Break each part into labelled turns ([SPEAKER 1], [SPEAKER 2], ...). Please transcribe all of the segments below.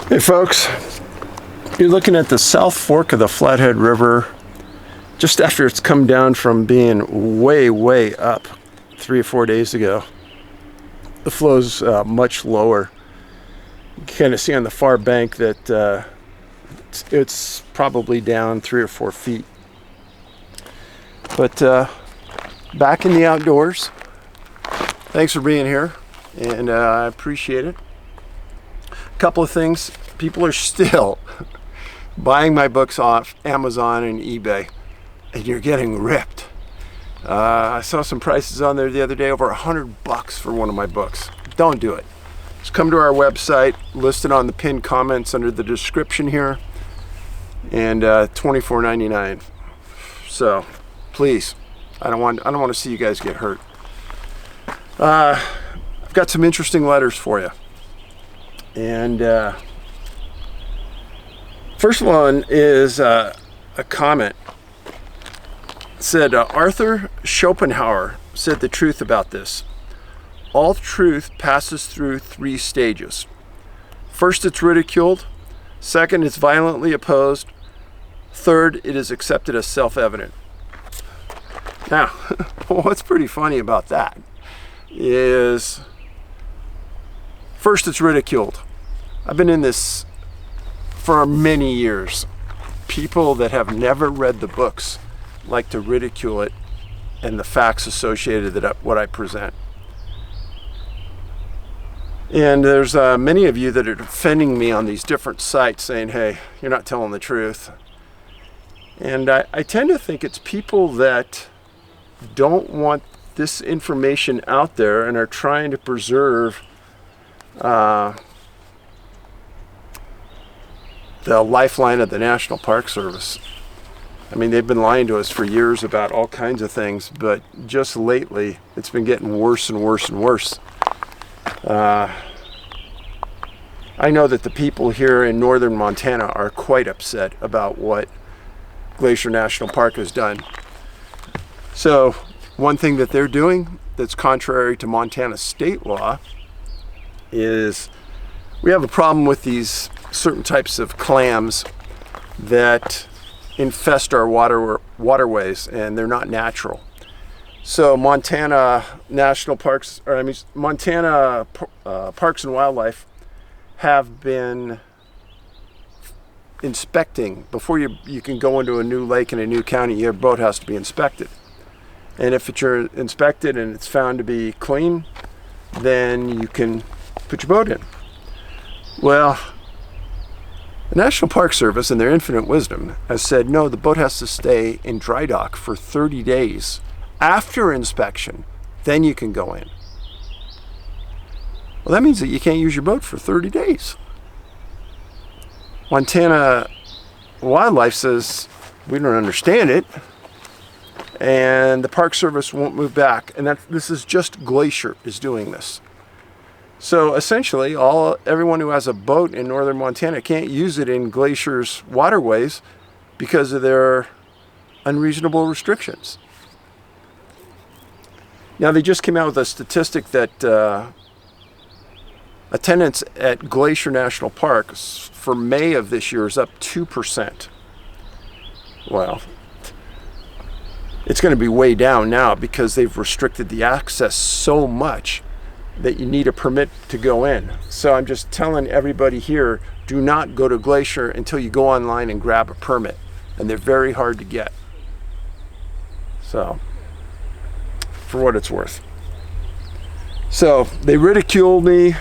[SPEAKER 1] Hey folks, you're looking at the South Fork of the Flathead River just after it's come down from being way up 3 or 4 days ago. The flow's much lower. You can kind of see on the far bank that it's probably down 3 or 4 feet. But back in the outdoors. Thanks for being here, and I appreciate it. A couple of things. People are still buying my books off Amazon and eBay, and you're getting ripped. I saw some prices on there the other day, over $100 for one of my books. Don't do it. Just come to our website, listed on the pinned comments under the description here, and $24.99. So please, I don't want to see you guys get hurt. I've got some interesting letters for you. And first one is a comment. It said, Arthur Schopenhauer said the truth about this. All truth passes through 3 stages. First, it's ridiculed. Second, it's violently opposed. Third, it is accepted as self-evident. Now, what's pretty funny about that is, first, it's ridiculed. I've been in this for many years. People that have never read the books like to ridicule it and the facts associated with what I present. And there's many of you that are defending me on these different sites saying, hey, you're not telling the truth. And I tend to think it's people that don't want this information out there and are trying to preserve the lifeline of the National Park Service. I mean, they've been lying to us for years about all kinds of things, but just lately it's been getting worse and worse and worse. I know that the people here in northern Montana are quite upset about what Glacier National Park has done. So one thing that they're doing that's contrary to Montana state law is we have a problem with these certain types of clams that infest our waterways, and they're not natural. So Montana National Parks, Montana Parks and Wildlife have been inspecting. Before you can go into a new lake in a new county, your boat has to be inspected. And if it's inspected and it's found to be clean, then you can put your boat in. Well, the National Park Service, in their infinite wisdom, has said, no, the boat has to stay in dry dock for 30 days. After inspection, then you can go in. Well, that means that you can't use your boat for 30 days. Montana Wildlife says, we don't understand it. And the Park Service won't move back. And this is just Glacier is doing this. So essentially, everyone who has a boat in northern Montana can't use it in Glacier's waterways because of their unreasonable restrictions. Now, they just came out with a statistic that attendance at Glacier National Park for May of this year is up 2%. Well, it's going to be way down now because they've restricted the access so much that you need a permit to go in. So I'm just telling everybody here, do not go to Glacier until you go online and grab a permit. And they're very hard to get. So, for what it's worth. So, they ridiculed me.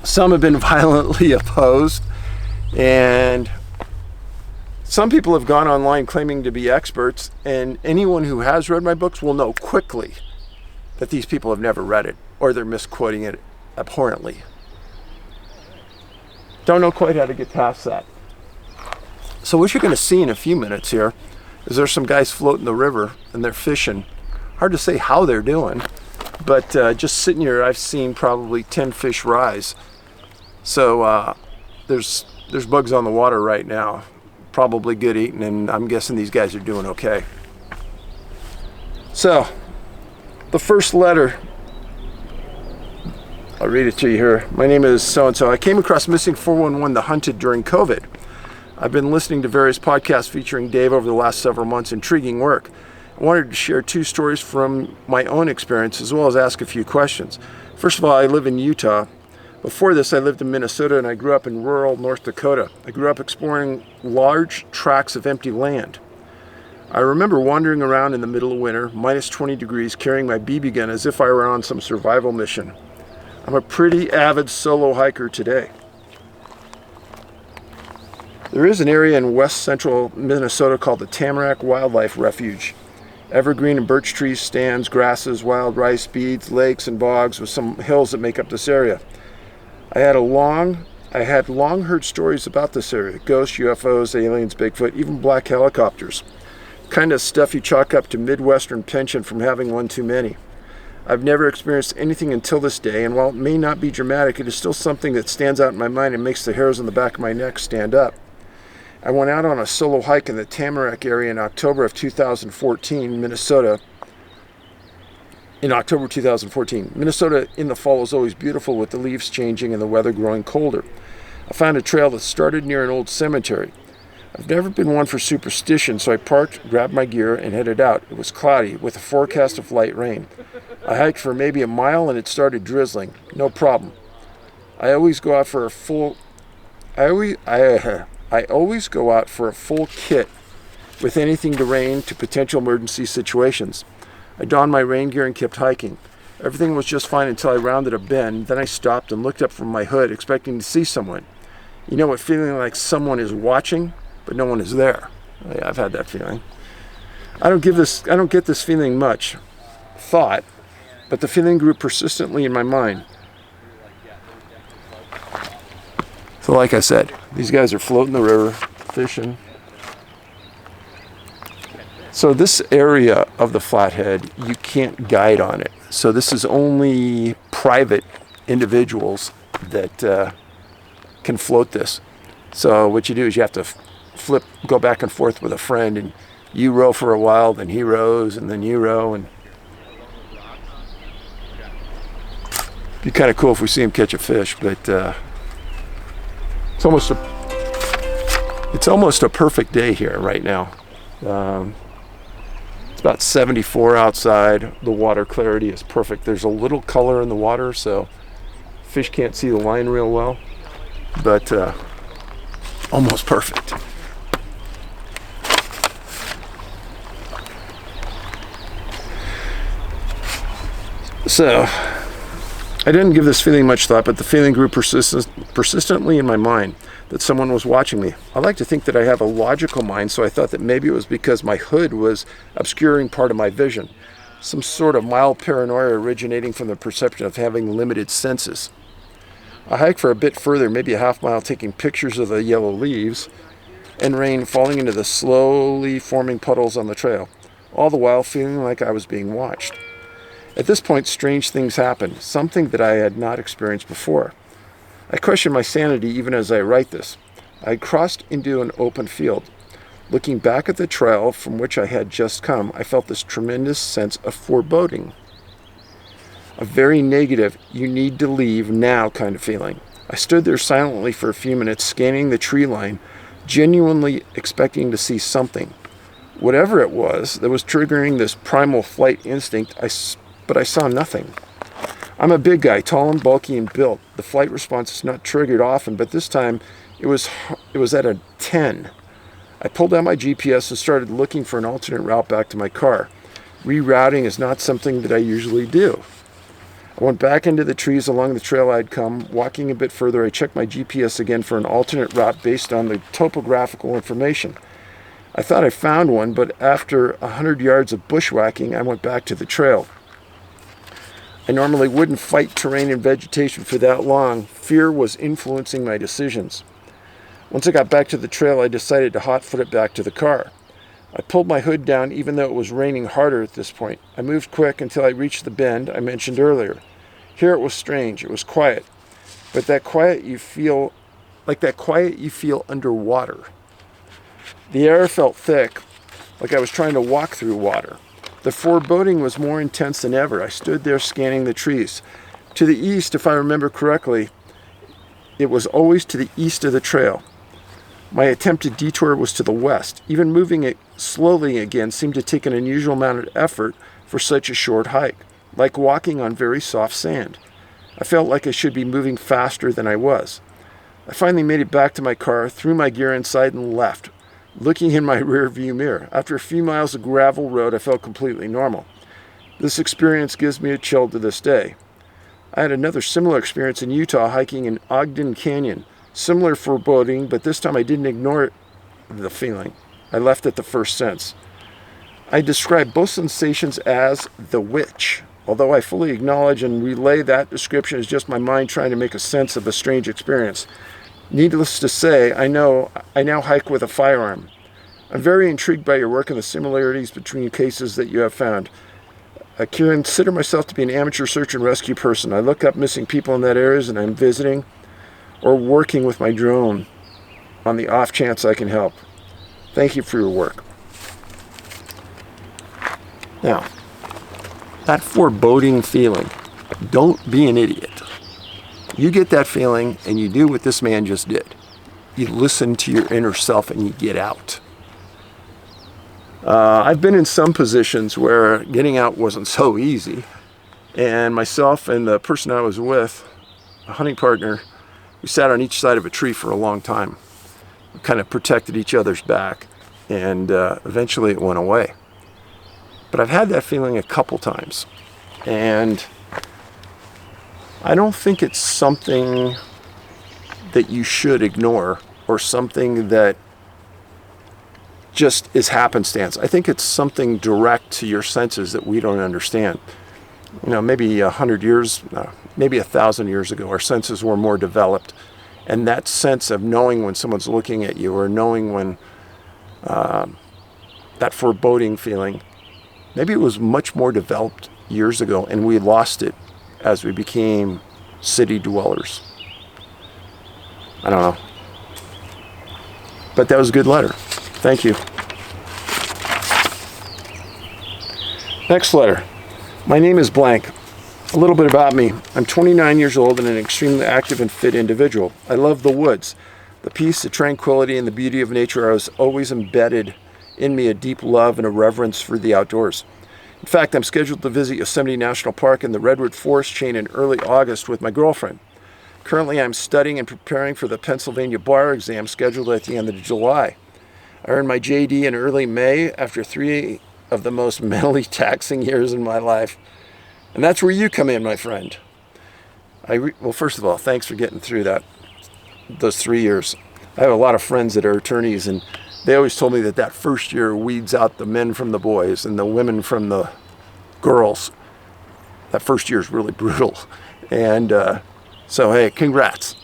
[SPEAKER 1] Some have been violently opposed. And some people have gone online claiming to be experts. And anyone who has read my books will know quickly that these people have never read it, or they're misquoting it abhorrently. Don't know quite how to get past that. So what you're going to see in a few minutes here is there's some guys floating the river and they're fishing. Hard to say how they're doing, but just sitting here, I've seen probably 10 fish rise. So there's bugs on the water right now, probably good eating, and I'm guessing these guys are doing okay. So the first letter I'll read it to you here. My name is so-and-so. I came across Missing 411, The Hunted, during COVID. I've been listening to various podcasts featuring Dave over the last several months. Intriguing work. I wanted to share 2 stories from my own experience as well as ask a few questions. First of all, I live in Utah. Before this, I lived in Minnesota and I grew up in rural North Dakota. I grew up exploring large tracts of empty land. I remember wandering around in the middle of winter, minus 20 degrees, carrying my BB gun as if I were on some survival mission. I'm a pretty avid solo hiker today. There is an area in west central Minnesota called the Tamarack Wildlife Refuge. Evergreen and birch trees, stands, grasses, wild rice, beads, lakes, and bogs with some hills that make up this area. I had long heard stories about this area: ghosts, UFOs, aliens, Bigfoot, even black helicopters. Kind of stuff you chalk up to Midwestern penchant from having one too many. I've never experienced anything until this day, and while it may not be dramatic, it is still something that stands out in my mind and makes the hairs on the back of my neck stand up. I went out on a solo hike in the Tamarack area in October of 2014, Minnesota. In October 2014. Minnesota in the fall is always beautiful with the leaves changing and the weather growing colder. I found a trail that started near an old cemetery. I've never been one for superstition, so I parked, grabbed my gear, and headed out. It was cloudy with a forecast of light rain. I hiked for maybe a mile and it started drizzling. No problem. I always go out for a full kit with anything to rain to potential emergency situations. I donned my rain gear and kept hiking. Everything was just fine until I rounded a bend. Then I stopped and looked up from my hood, expecting to see someone. You know what, feeling like someone is watching, but no one is there. Yeah, I've had that feeling. I don't get this feeling much thought, but the feeling grew persistently in my mind. So like I said, these guys are floating the river, fishing. So this area of the Flathead, you can't guide on it. So this is only private individuals that can float this. So what you do is you have to go back and forth with a friend, and you row for a while, then he rows, and then you row. And it'd be kind of cool if we see him catch a fish, but it's almost a perfect day here right now. It's about 74 outside. The water clarity is perfect. There's a little color in the water, so fish can't see the line real well, but almost perfect. So I didn't give this feeling much thought, but the feeling grew persistently in my mind that someone was watching me. I like to think that I have a logical mind, so I thought that maybe it was because my hood was obscuring part of my vision. Some sort of mild paranoia originating from the perception of having limited senses. I hiked for a bit further, maybe a half mile, taking pictures of the yellow leaves and rain falling into the slowly forming puddles on the trail, all the while feeling like I was being watched. At this point, strange things happened, something that I had not experienced before. I question my sanity even as I write this. I had crossed into an open field. Looking back at the trail from which I had just come, I felt this tremendous sense of foreboding. A very negative, you need to leave now kind of feeling. I stood there silently for a few minutes, scanning the tree line, genuinely expecting to see something. Whatever it was that was triggering this primal flight instinct, but I saw nothing. I'm a big guy, tall and bulky and built. The flight response is not triggered often, but this time it was at a 10. I pulled out my GPS and started looking for an alternate route back to my car. Rerouting is not something that I usually do. I went back into the trees along the trail I'd come. Walking a bit further, I checked my GPS again for an alternate route based on the topographical information. I thought I found one, but after 100 yards of bushwhacking, I went back to the trail. I normally wouldn't fight terrain and vegetation for that long. Fear was influencing my decisions. Once I got back to the trail, I decided to hot-foot it back to the car. I pulled my hood down even though it was raining harder at this point. I moved quick until I reached the bend I mentioned earlier. Here it was strange. It was quiet. But that quiet you feel underwater. The air felt thick, like I was trying to walk through water. The foreboding was more intense than ever. I stood there scanning the trees. To the east, if I remember correctly, it was always to the east of the trail. My attempted detour was to the west. Even moving it slowly again seemed to take an unusual amount of effort for such a short hike, like walking on very soft sand. I felt like I should be moving faster than I was. I finally made it back to my car, threw my gear inside, and left, looking in my rear view mirror. After a few miles of gravel road, I felt completely normal. This experience gives me a chill to this day. I had another similar experience in Utah hiking in Ogden Canyon. Similar foreboding, but this time I didn't ignore the feeling. I left at the first sense. I describe both sensations as the witch, although I fully acknowledge and relay that description as just my mind trying to make a sense of a strange experience. Needless to say, I now hike with a firearm. I'm very intrigued by your work and the similarities between cases that you have found. I consider myself to be an amateur search and rescue person. I look up missing people in that areas, and I'm visiting or working with my drone on the off chance I can help. Thank you for your work. Now, that foreboding feeling, don't be an idiot. You get that feeling and you do what this man just did. You listen to your inner self and you get out. I've been in some positions where getting out wasn't so easy, and myself and the person I was with, a hunting partner, we sat on each side of a tree for a long time. We kind of protected each other's back, and eventually it went away. But I've had that feeling a couple times, and I don't think it's something that you should ignore or something that just is happenstance. I think it's something direct to your senses that we don't understand. You know, maybe 100 years, maybe 1,000 years ago, our senses were more developed. And that sense of knowing when someone's looking at you, or knowing when that foreboding feeling, maybe it was much more developed years ago, and we lost it as we became city dwellers. I don't know. But that was a good letter. Thank you. Next letter. My name is blank. A little bit about me. I'm 29 years old and an extremely active and fit individual. I love the woods. The peace, the tranquility, and the beauty of nature has always embedded in me a deep love and a reverence for the outdoors. In fact, I'm scheduled to visit Yosemite National Park and the Redwood Forest Chain in early August with my girlfriend. Currently, I'm studying and preparing for the Pennsylvania bar exam scheduled at the end of July. I earned my JD in early May after 3 of the most mentally taxing years in my life. And that's where you come in, my friend. Well, first of all, thanks for getting through those 3 years. I have a lot of friends that are attorneys, and they always told me that first year weeds out the men from the boys and the women from the girls. That first year is really brutal. And so, hey, congrats.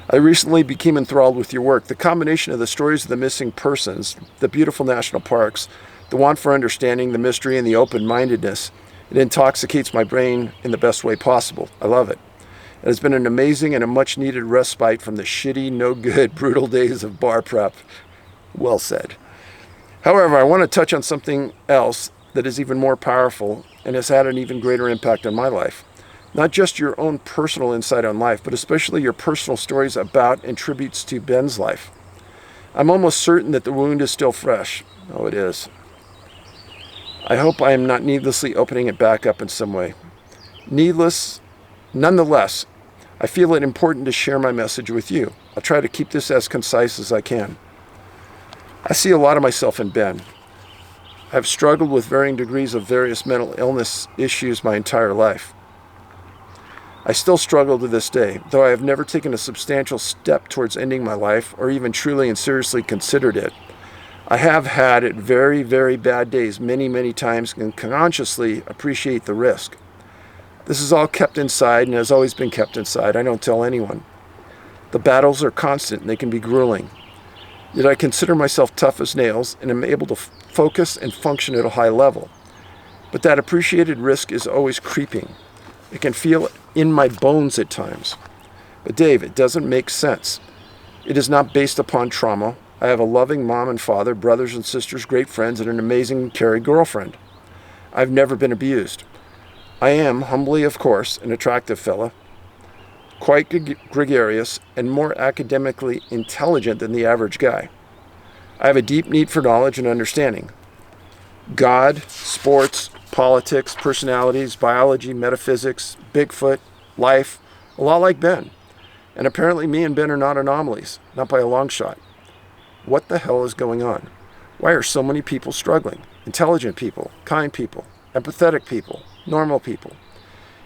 [SPEAKER 1] I recently became enthralled with your work. The combination of the stories of the missing persons, the beautiful national parks, the want for understanding, the mystery, and the open-mindedness, it intoxicates my brain in the best way possible. I love it. It has been an amazing and a much-needed respite from the shitty, no-good, brutal days of bar prep. Well said. However, I want to touch on something else that is even more powerful and has had an even greater impact on my life. Not just your own personal insight on life, but especially your personal stories about and tributes to Ben's life. I'm almost certain that the wound is still fresh. Oh, it is. I hope I am not needlessly opening it back up in some way. Nonetheless, I feel it important to share my message with you. I'll try to keep this as concise as I can. I see a lot of myself in Ben. I've struggled with varying degrees of various mental illness issues my entire life. I still struggle to this day, though I have never taken a substantial step towards ending my life or even truly and seriously considered it. I have had it very, very bad days many, many times and consciously appreciate the risk. This is all kept inside and has always been kept inside. I don't tell anyone. The battles are constant and they can be grueling. Yet I consider myself tough as nails and am able to focus and function at a high level. But that appreciated risk is always creeping. I can feel it in my bones at times. But Dave, it doesn't make sense. It is not based upon trauma. I have a loving mom and father, brothers and sisters, great friends, and an amazing caring girlfriend. I've never been abused. I am, humbly of course, an attractive fella, quite gregarious and more academically intelligent than the average guy. I have a deep need for knowledge and understanding. God, sports, politics, personalities, biology, metaphysics, Bigfoot, life, a lot like Ben. And apparently me and Ben are not anomalies, not by a long shot. What the hell is going on? Why are so many people struggling? Intelligent people, kind people, empathetic people, normal people.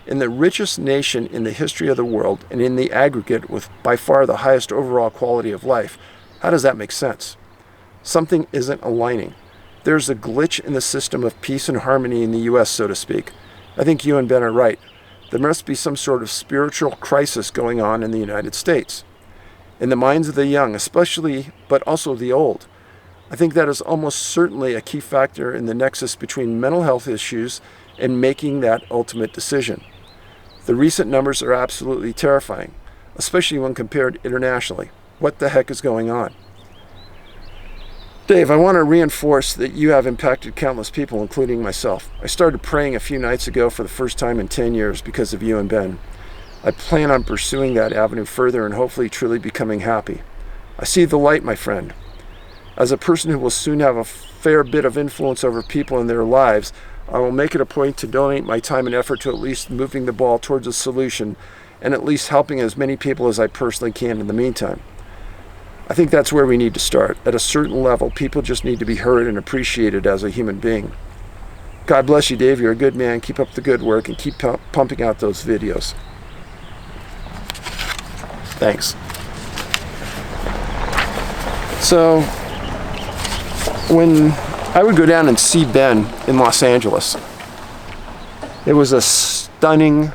[SPEAKER 1] In the richest nation in the history of the world, and in the aggregate with by far the highest overall quality of life, how does that make sense? Something isn't aligning. There's a glitch in the system of peace and harmony in the U.S., so to speak. I think you and Ben are right. There must be some sort of spiritual crisis going on in the United States. In the minds of the young, especially, but also the old. I think that is almost certainly a key factor in the nexus between mental health issues and making that ultimate decision. The recent numbers are absolutely terrifying, especially when compared internationally. What the heck is going on? Dave, I want to reinforce that you have impacted countless people, including myself. I started praying a few nights ago for the first time in 10 years because of you and Ben. I plan on pursuing that avenue further and hopefully truly becoming happy. I see the light, my friend. As a person who will soon have a fair bit of influence over people in their lives, I will make it a point to donate my time and effort to at least moving the ball towards a solution and at least helping as many people as I personally can in the meantime. I think that's where we need to start. At a certain level, people just need to be heard and appreciated as a human being. God bless you, Dave. You're a good man. Keep up the good work and keep pumping out those videos. Thanks. So, when I would go down and see Ben in Los Angeles, it was a stunning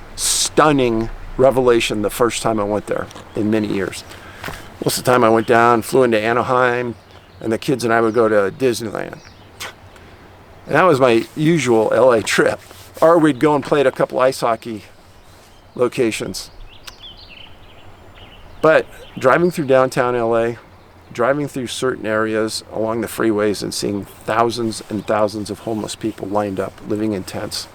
[SPEAKER 1] revelation the first time I went there in many years. Most of the time I went down, flew into Anaheim, and the kids and I would go to Disneyland. And that was my usual LA trip. Or we'd go and play at a couple ice hockey locations. But driving through downtown LA, driving through certain areas along the freeways and seeing thousands and thousands of homeless people lined up, living in tents.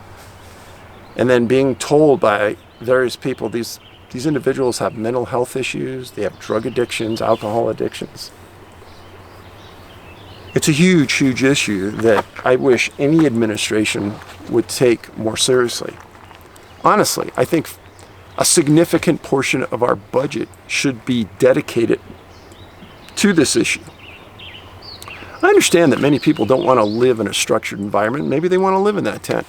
[SPEAKER 1] And then being told by various people, these individuals have mental health issues, they have drug addictions, alcohol addictions. It's a huge, huge issue that I wish any administration would take more seriously. Honestly, I think a significant portion of our budget should be dedicated to this issue. I understand that many people don't want to live in a structured environment. Maybe they want to live in that tent.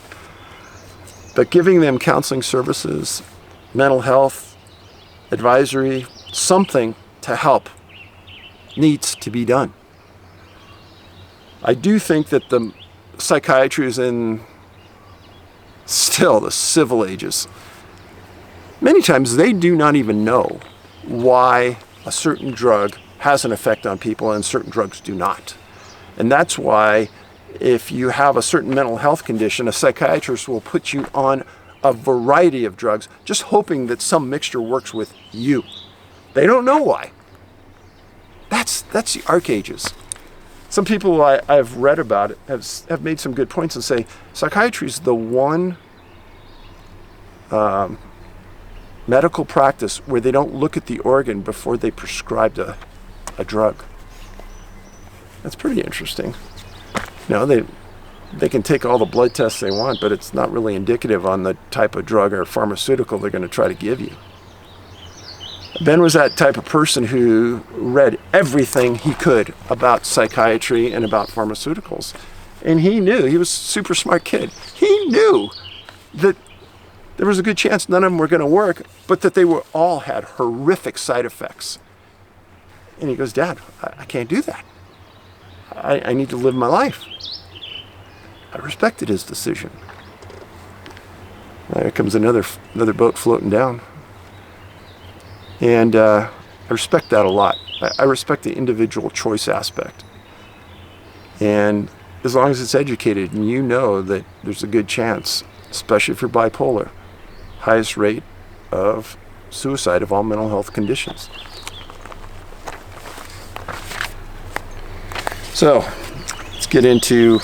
[SPEAKER 1] But giving them counseling services, mental health, advisory, something to help needs to be done. I do think that the psychiatry is in still the Civil Ages. Many times they do not even know why a certain drug has an effect on people and certain drugs do not. And that's why if you have a certain mental health condition, a psychiatrist will put you on a variety of drugs, just hoping that some mixture works with you. They don't know why. That's the Arc Ages. Some people I've read about it have made some good points and say psychiatry is the one medical practice where they don't look at the organ before they prescribe a drug. That's pretty interesting. They can take all the blood tests they want, but it's not really indicative on the type of drug or pharmaceutical they're going to try to give you. Ben was that type of person who read everything he could about psychiatry and about pharmaceuticals. And he knew, he was a super smart kid. He knew that there was a good chance none of them were going to work, but that they were all had horrific side effects. And he goes, Dad, I can't do that. I need to live my life. I respected his decision. There comes another boat floating down. And I respect that a lot. I respect the individual choice aspect. And as long as it's educated and you know that there's a good chance, especially if you're bipolar, highest rate of suicide of all mental health conditions. So let's get into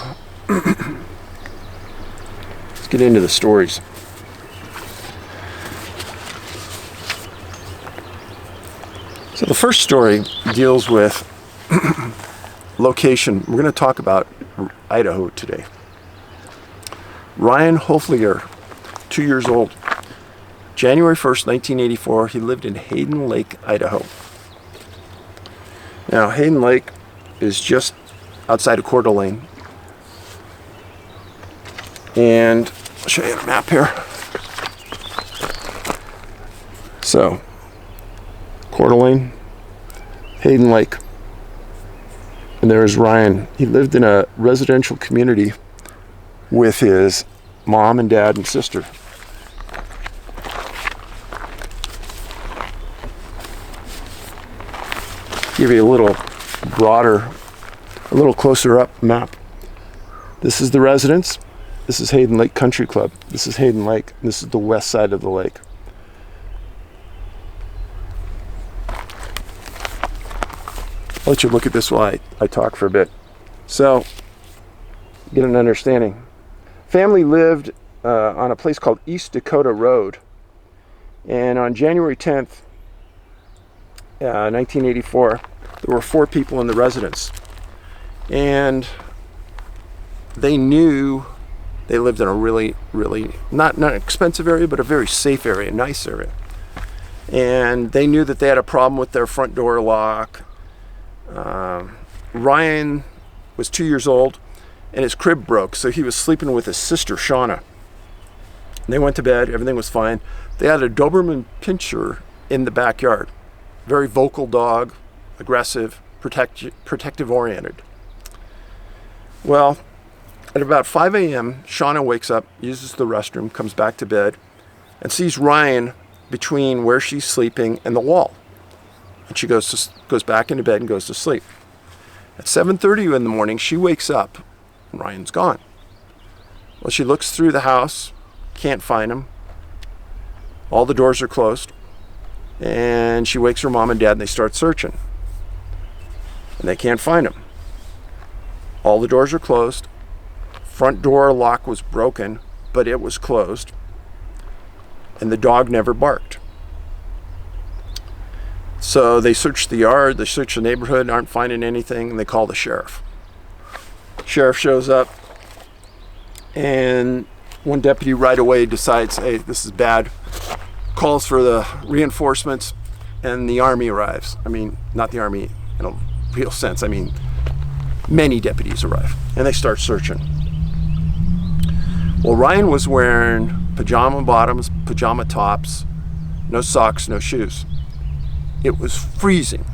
[SPEAKER 1] the stories. So the first story deals with location. We're going to talk about Idaho today. Ryan Hoefliger, 2 years old. January 1st, 1984, he lived in Hayden Lake, Idaho. Now, Hayden Lake is just outside of Coeur d'Alene. And I'll show you the map here. So, Coeur d'Alene, Hayden Lake. And there's Ryan. He lived in a residential community with his mom and dad and sister. Give you a little broader, a little closer up map. This is the residence. This is Hayden Lake Country Club. This is Hayden Lake. This is the west side of the lake. I'll let you look at this while I talk for a bit. So, get an understanding. Family lived on a place called East Dakota Road. And on January 10th, 1984, there were 4 people in the residence. And they knew they lived in a really, really, not an expensive area, but a very safe area, nice area. And they knew that they had a problem with their front door lock. Ryan was 2 years old and his crib broke, so he was sleeping with his sister, Shauna. They went to bed, everything was fine. They had a Doberman Pinscher in the backyard. Very vocal dog, aggressive, protective oriented. Well, at about 5 a.m., Shauna wakes up, uses the restroom, comes back to bed, and sees Ryan between where she's sleeping and the wall. And she goes back into bed and goes to sleep. At 7:30 in the morning, she wakes up, and Ryan's gone. Well, she looks through the house, can't find him. All the doors are closed. And she wakes her mom and dad and they start searching. And they can't find him. All the doors are closed. Front door lock was broken, but it was closed. And the dog never barked. So they search the yard, they search the neighborhood, aren't finding anything, and they call the sheriff. Sheriff shows up, and one deputy right away decides, hey, this is bad. Calls for the reinforcements, and the Army arrives. I mean, not the Army in a real sense. I mean, many deputies arrive, and they start searching. Well, Ryan was wearing pajama bottoms, pajama tops, no socks, no shoes. It was freezing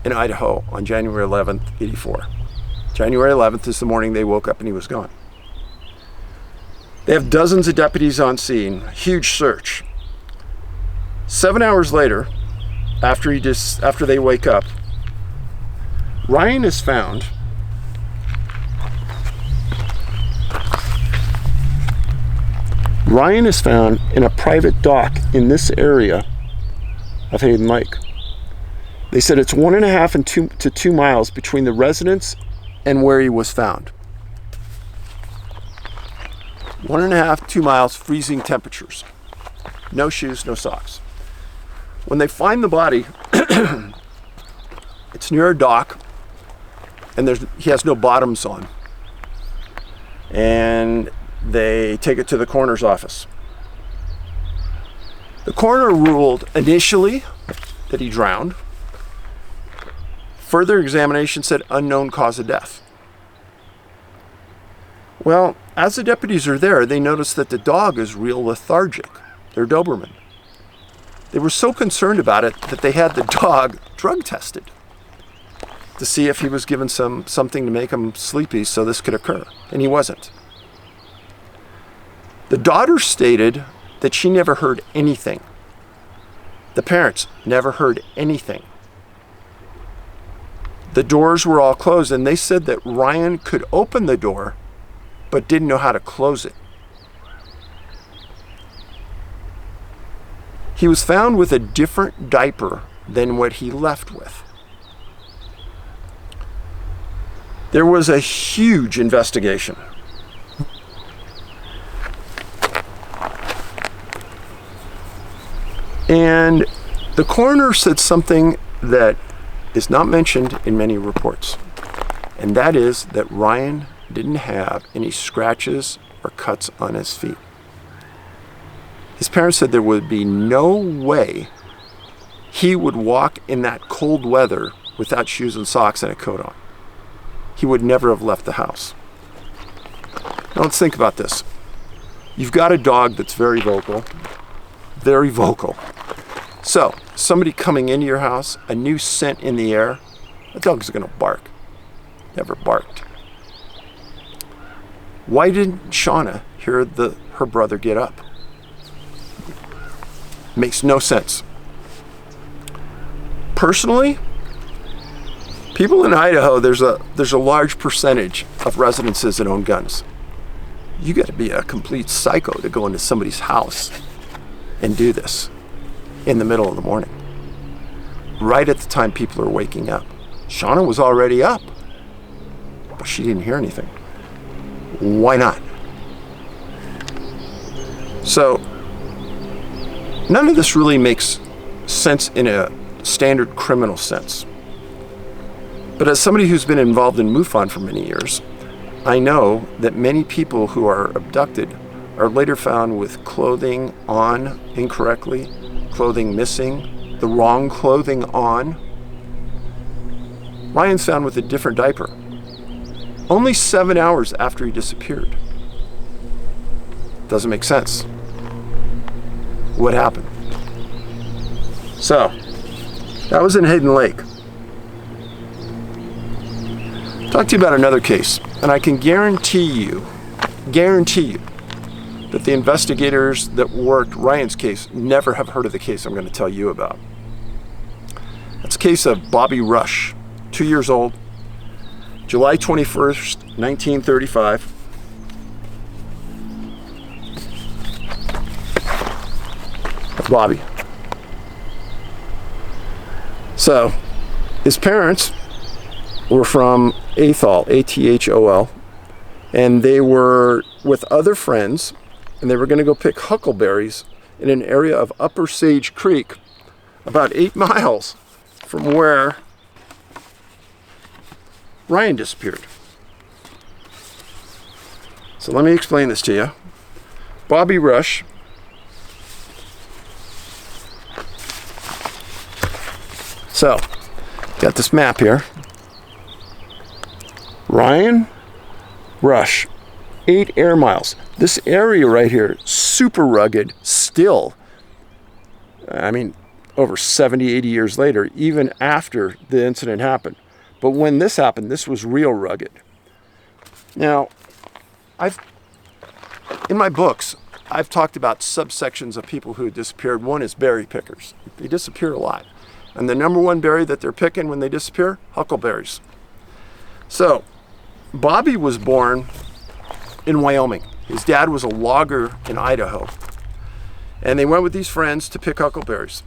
[SPEAKER 1] in Idaho on January 11th, 84. January 11th is the morning they woke up and he was gone. They have dozens of deputies on scene, huge search. 7 hours later, after they wake up, Ryan is found in a private dock in this area of Hayden Lake. They said it's 1.5 to 2 miles between the residence and where he was found. 1.5, 2 miles, freezing temperatures. No shoes, no socks. When they find the body, it's near a dock, and he has no bottoms on. And they take it to the coroner's office. The coroner ruled initially that he drowned. Further examination said unknown cause of death. Well, as the deputies are there, they notice that the dog is real lethargic. They're Doberman. They were so concerned about it that they had the dog drug tested to see if he was given something to make him sleepy so this could occur, and he wasn't. The daughter stated that she never heard anything. The parents never heard anything. The doors were all closed, and they said that Ryan could open the door, but didn't know how to close it. He was found with a different diaper than what he left with. There was a huge investigation. And the coroner said something that is not mentioned in many reports, and that is that Ryan didn't have any scratches or cuts on his feet. His parents said there would be no way he would walk in that cold weather without shoes and socks and a coat on. He would never have left the house. Now let's think about this. You've got a dog that's very vocal, very vocal. So, somebody coming into your house, a new scent in the air, the dog's gonna bark. Never barked. Why didn't Shauna hear her brother get up? Makes no sense. Personally, people in Idaho, there's a large percentage of residences that own guns. You got to be a complete psycho to go into somebody's house and do this in the middle of the morning, right at the time people are waking up. Shauna was already up, but she didn't hear anything. Why not? So, none of this really makes sense in a standard criminal sense. But as somebody who's been involved in MUFON for many years, I know that many people who are abducted are later found with clothing on incorrectly, clothing missing, the wrong clothing on. Ryan's found with a different diaper, only 7 hours after he disappeared. Doesn't make sense. What happened? So, that was in Hidden Lake. Talk to you about another case, and I can guarantee you that the investigators that worked Ryan's case never have heard of the case I'm going to tell you about. That's a case of Bobby Rush, 2 years old, July 21st, 1935. That's Bobby. So, his parents were from Athol, A-T-H-O-L, and they were with other friends, and they were going to go pick huckleberries in an area of Upper Sage Creek, about 8 miles from where Ryan disappeared. So let me explain this to you. Bobby Rush So, got this map here. Ryan, Rush, 8 air miles. This area right here, super rugged still. I mean, over 70, 80 years later, even after the incident happened. But when this happened, this was real rugged. Now, in my books, I've talked about subsections of people who disappeared. One is berry pickers. They disappear a lot. And the number one berry that they're picking when they disappear, huckleberries. So, Bobby was born in Wyoming. His dad was a logger in Idaho. And they went with these friends to pick huckleberries.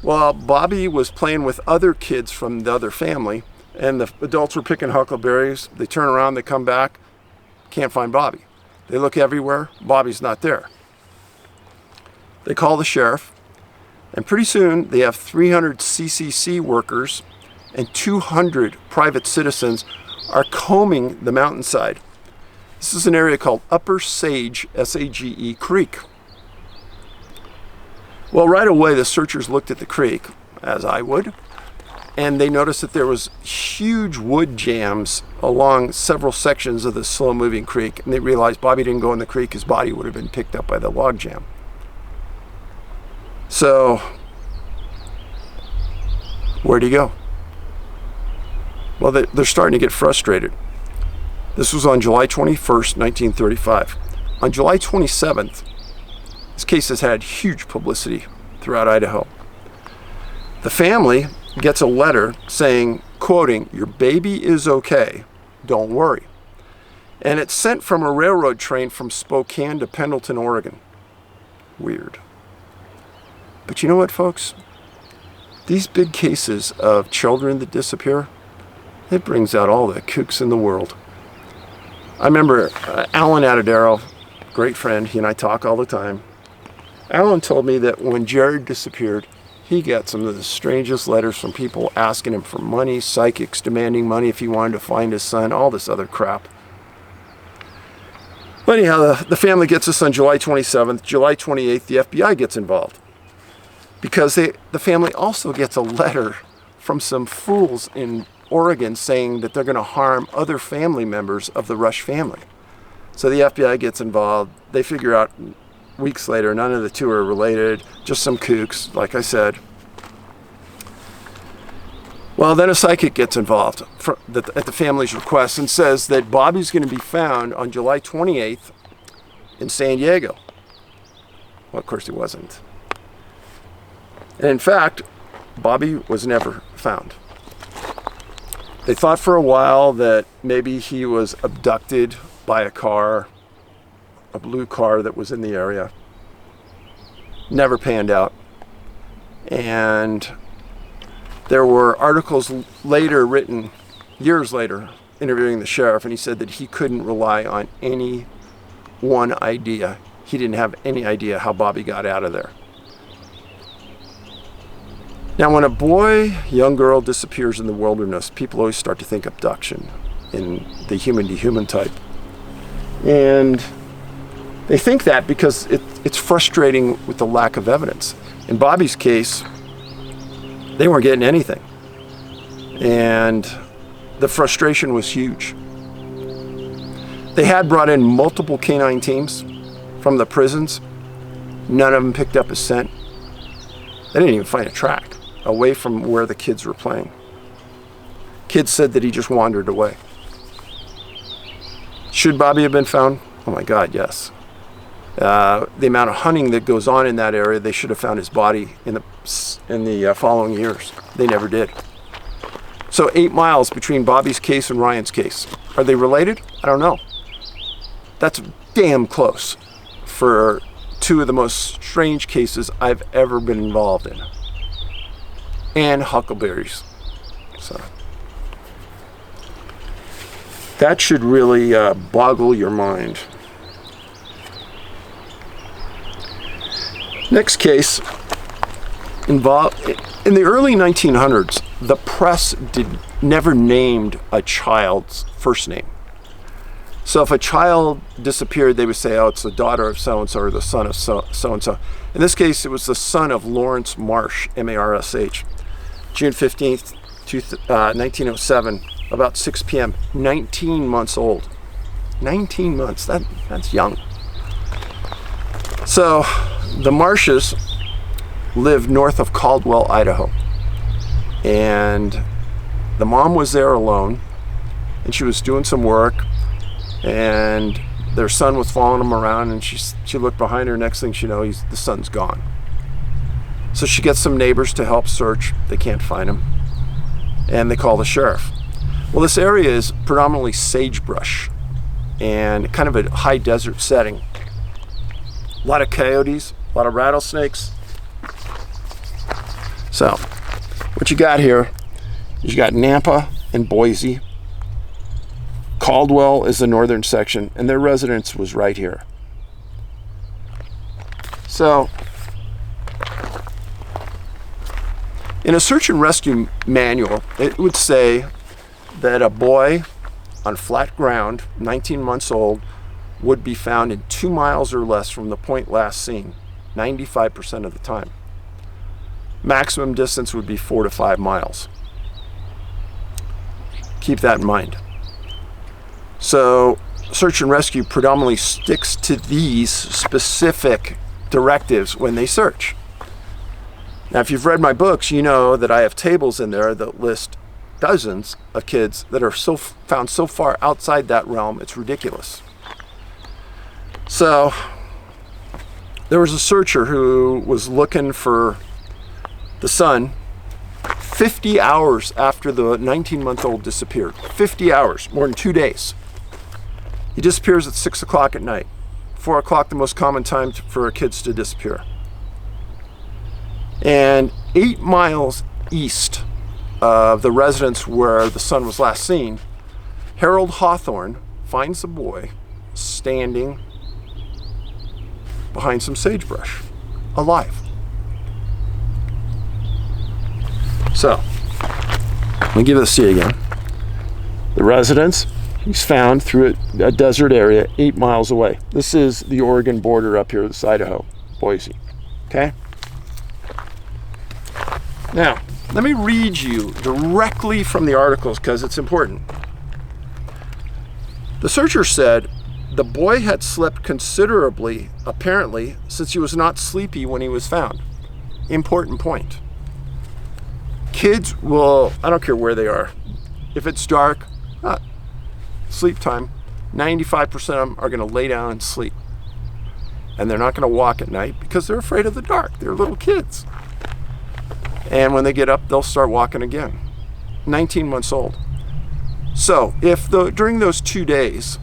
[SPEAKER 1] Well, Bobby was playing with other kids from the other family, and the adults were picking huckleberries. They turn around, they come back, can't find Bobby. They look everywhere, Bobby's not there. They call the sheriff, and pretty soon they have 300 CCC workers and 200 private citizens are combing the mountainside. This is an area called Upper Sage, S-A-G-E Creek. Well, right away the searchers looked at the creek, as I would, and they noticed that there was huge wood jams along several sections of the slow-moving creek, and they realized Bobby didn't go in the creek, his body would have been picked up by the log jam. So, where'd he go? Well, they're starting to get frustrated. This was on July 21st, 1935. On July 27th, this case has had huge publicity throughout Idaho. The family gets a letter saying, quoting, "Your baby is okay, don't worry." And it's sent from a railroad train from Spokane to Pendleton, Oregon. Weird. But you know what, folks? These big cases of children that disappear, it brings out all the kooks in the world. I remember Alan Adadero, great friend, he and I talk all the time. Alan told me that when Jared disappeared, he got some of the strangest letters from people asking him for money, psychics demanding money if he wanted to find his son, all this other crap. But anyhow, the family gets this on July 27th. July 28th, the FBI gets involved. Because the family also gets a letter from some fools in Oregon saying that they're going to harm other family members of the Rush family. So the FBI gets involved. They figure out weeks later none of the two are related, just some kooks, like I said. Well, then a psychic gets involved at the family's request and says that Bobby's going to be found on July 28th in San Diego. Well, of course he wasn't. And in fact, Bobby was never found. They thought for a while that maybe he was abducted by a car, a blue car that was in the area. Never panned out. And there were articles later written, years later, interviewing the sheriff, and he said that he couldn't rely on any one idea. He didn't have any idea how Bobby got out of there. Now, when a young girl disappears in the wilderness, people always start to think abduction in the human-to-human type. And they think that because it's frustrating with the lack of evidence. In Bobby's case, they weren't getting anything. And the frustration was huge. They had brought in multiple canine teams from the prisons. None of them picked up a scent. They didn't even find a track away from where the kids were playing. Kids said that he just wandered away. Should Bobby have been found? Oh my God, yes. The amount of hunting that goes on in that area, they should have found his body in the following years. They never did. So 8 miles between Bobby's case and Ryan's case. Are they related? I don't know. That's damn close for two of the most strange cases I've ever been involved in. And huckleberries. So that should really boggle your mind. Next case involved in the early 1900s. The press never named a child's first name. So if a child disappeared, they would say, "Oh, it's the daughter of so-and-so or the son of so-and-so." In this case, it was the son of Lawrence Marsh, M-A-R-S-H. June 15th, 1907, about 6 p.m., 19 months old. 19 months, that's young. So the Marshes lived north of Caldwell, Idaho. And the mom was there alone, and she was doing some work, and their son was following them around, and she looked behind her. Next thing she knows, the son's gone. So she gets some neighbors to help search. They can't find him, and they call the sheriff. Well, this area is predominantly sagebrush and kind of a high desert setting. A lot of coyotes, a lot of rattlesnakes. So what you got here is you got Nampa and Boise. Caldwell is the northern section, and their residence was right here. So in a search and rescue manual, it would say that a boy on flat ground, 19 months old, would be found in 2 miles or less from the point last seen, 95% of the time. Maximum distance would be 4 to 5 miles. Keep that in mind. So search and rescue predominantly sticks to these specific directives when they search. Now, if you've read my books, you know that I have tables in there that list dozens of kids that are found so far outside that realm, it's ridiculous. So there was a searcher who was looking for the son 50 hours after the 19-month-old disappeared. 50 hours, more than 2 days. He disappears at 6 o'clock at night. 4 o'clock, the most common time for kids to disappear. And 8 miles east of the residence where the son was last seen, Harold Hawthorne finds the boy standing behind some sagebrush, alive. So, let me give this to you again. The residence, he's found through a desert area 8 miles away. This is the Oregon border up here, this Idaho, Boise. Okay? Now, let me read you directly from the articles because it's important. The searcher said the boy had slept considerably, apparently, since he was not sleepy when he was found. Important point. Kids will, I don't care where they are, if it's dark, sleep time, 95% of them are going to lay down and sleep. And they're not going to walk at night because they're afraid of the dark. They're little kids. And when they get up, they'll start walking again. 19 months old. So if during those 2 days,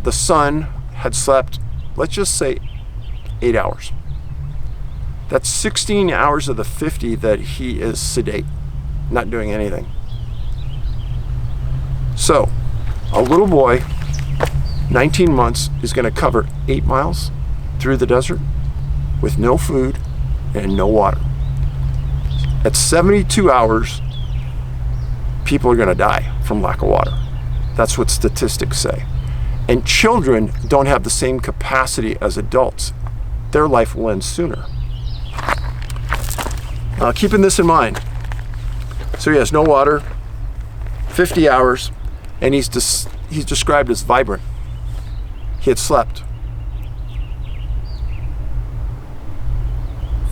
[SPEAKER 1] the son had slept, let's just say 8 hours. That's 16 hours of the 50 that he is sedate, not doing anything. So a little boy, 19 months, is going to cover 8 miles through the desert with no food and no water. At 72 hours, people are going to die from lack of water. That's what statistics say. And children don't have the same capacity as adults. Their life will end sooner. Keeping this in mind, so he has no water, 50 hours, and he's described as vibrant. He had slept.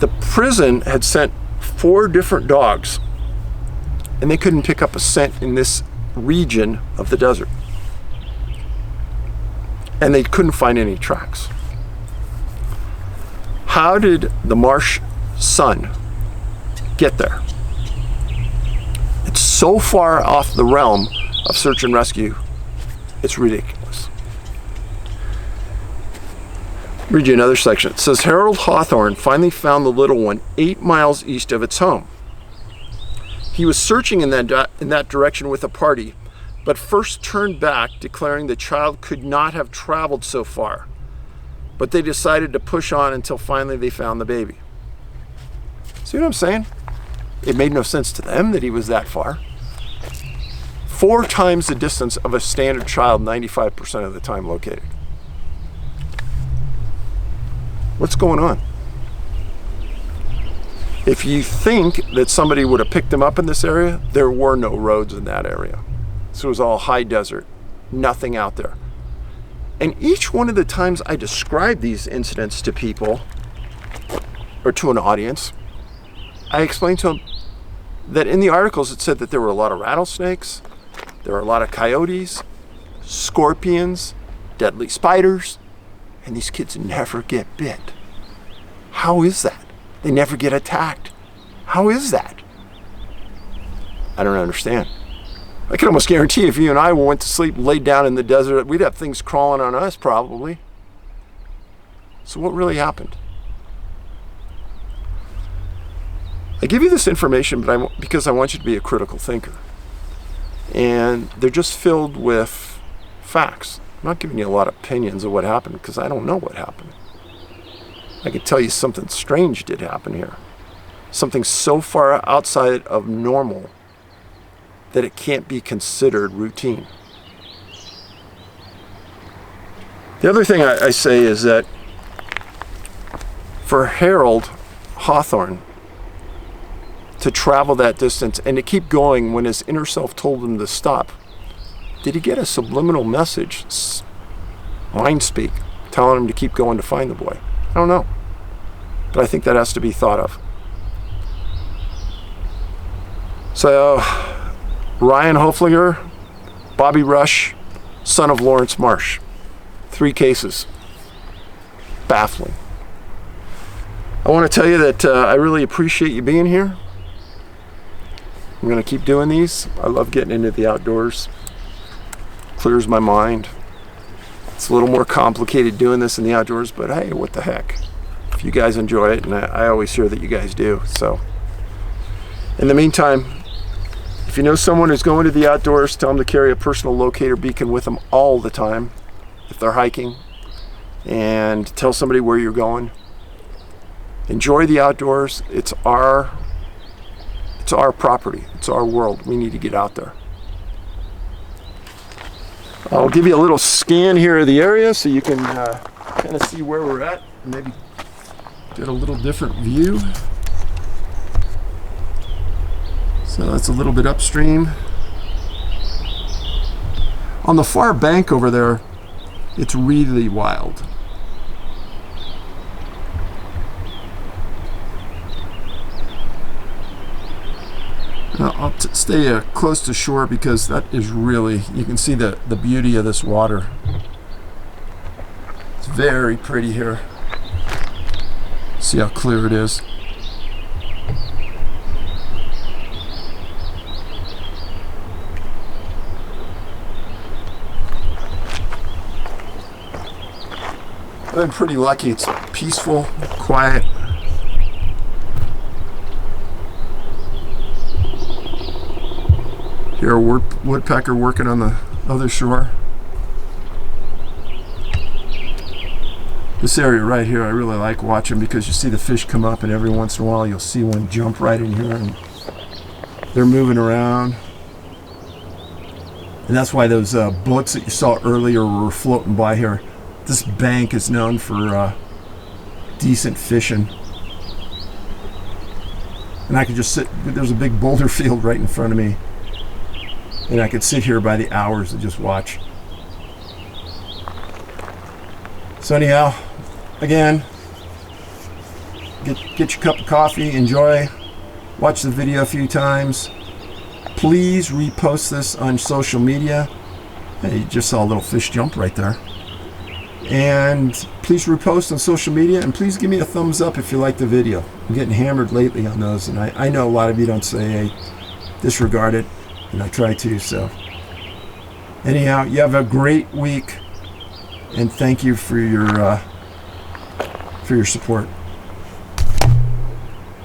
[SPEAKER 1] The prison had sent 4 different dogs, and they couldn't pick up a scent in this region of the desert. And they couldn't find any tracks. How did the Marsh son get there? It's so far off the realm of search and rescue, it's ridiculous. Read you another section. It says Harold Hawthorne finally found the little one 8 miles east of its home. He was searching in that direction with a party, but first turned back, declaring the child could not have traveled so far. But they decided to push on until finally they found the baby. See what I'm saying? It made no sense to them that he was that far. 4 times the distance of a standard child, 95% of the time located. What's going on? If you think that somebody would have picked him up in this area, there were no roads in that area. So it was all high desert, nothing out there. And each one of the times I describe these incidents to people, or to an audience, I explained to them that in the articles it said that there were a lot of rattlesnakes, there were a lot of coyotes, scorpions, deadly spiders, and these kids never get bit. How is that? They never get attacked. How is that? I don't understand. I can almost guarantee if you and I went to sleep, laid down in the desert, we'd have things crawling on us probably. So what really happened? I give you this information because I want you to be a critical thinker. And they're just filled with facts. I'm not giving you a lot of opinions of what happened because I don't know what happened. I could tell you something strange did happen here. Something so far outside of normal that it can't be considered routine. The other thing I say is that for Harold Hawthorne to travel that distance and to keep going when his inner self told him to stop, did he get a subliminal message, mind speak, telling him to keep going to find the boy? I don't know. But I think that has to be thought of. So, Ryan Hoefliger, Bobby Rush, son of Lawrence Marsh. 3 cases. Baffling. I want to tell you that I really appreciate you being here. I'm going to keep doing these. I love getting into the outdoors. Clears my mind. It's a little more complicated doing this in the outdoors, but hey, what the heck? If you guys enjoy it, and I always hear that you guys do. So, in the meantime, if you know someone who's going to the outdoors, tell them to carry a personal locator beacon with them all the time if they're hiking, and tell somebody where you're going. Enjoy the outdoors. It's our our property. It's our world. We need to get out there. I'll give you a little scan here of the area so you can kind of see where we're at. Maybe get a little different view. So that's a little bit upstream. On the far bank over there, it's really wild. I'll stay close to shore because that is really, you can see the beauty of this water. It's very pretty here. See how clear it is. I've been pretty lucky. It's peaceful, quiet. Here, a woodpecker working on the other shore. This area right here I really like watching because you see the fish come up, and every once in a while you'll see one jump right in here, and they're moving around. And that's why those boats that you saw earlier were floating by here. This bank is known for decent fishing. And I could just sit, there's a big boulder field right in front of me. And I could sit here by the hours and just watch. So anyhow, again, get your cup of coffee, enjoy, watch the video a few times. Please repost this on social media. Hey, you just saw a little fish jump right there. And please repost on social media, and please give me a thumbs up if you like the video. I'm getting hammered lately on those, and I know a lot of you don't say, hey, disregard it. And I try to, so anyhow, you have a great week, and thank you for your support.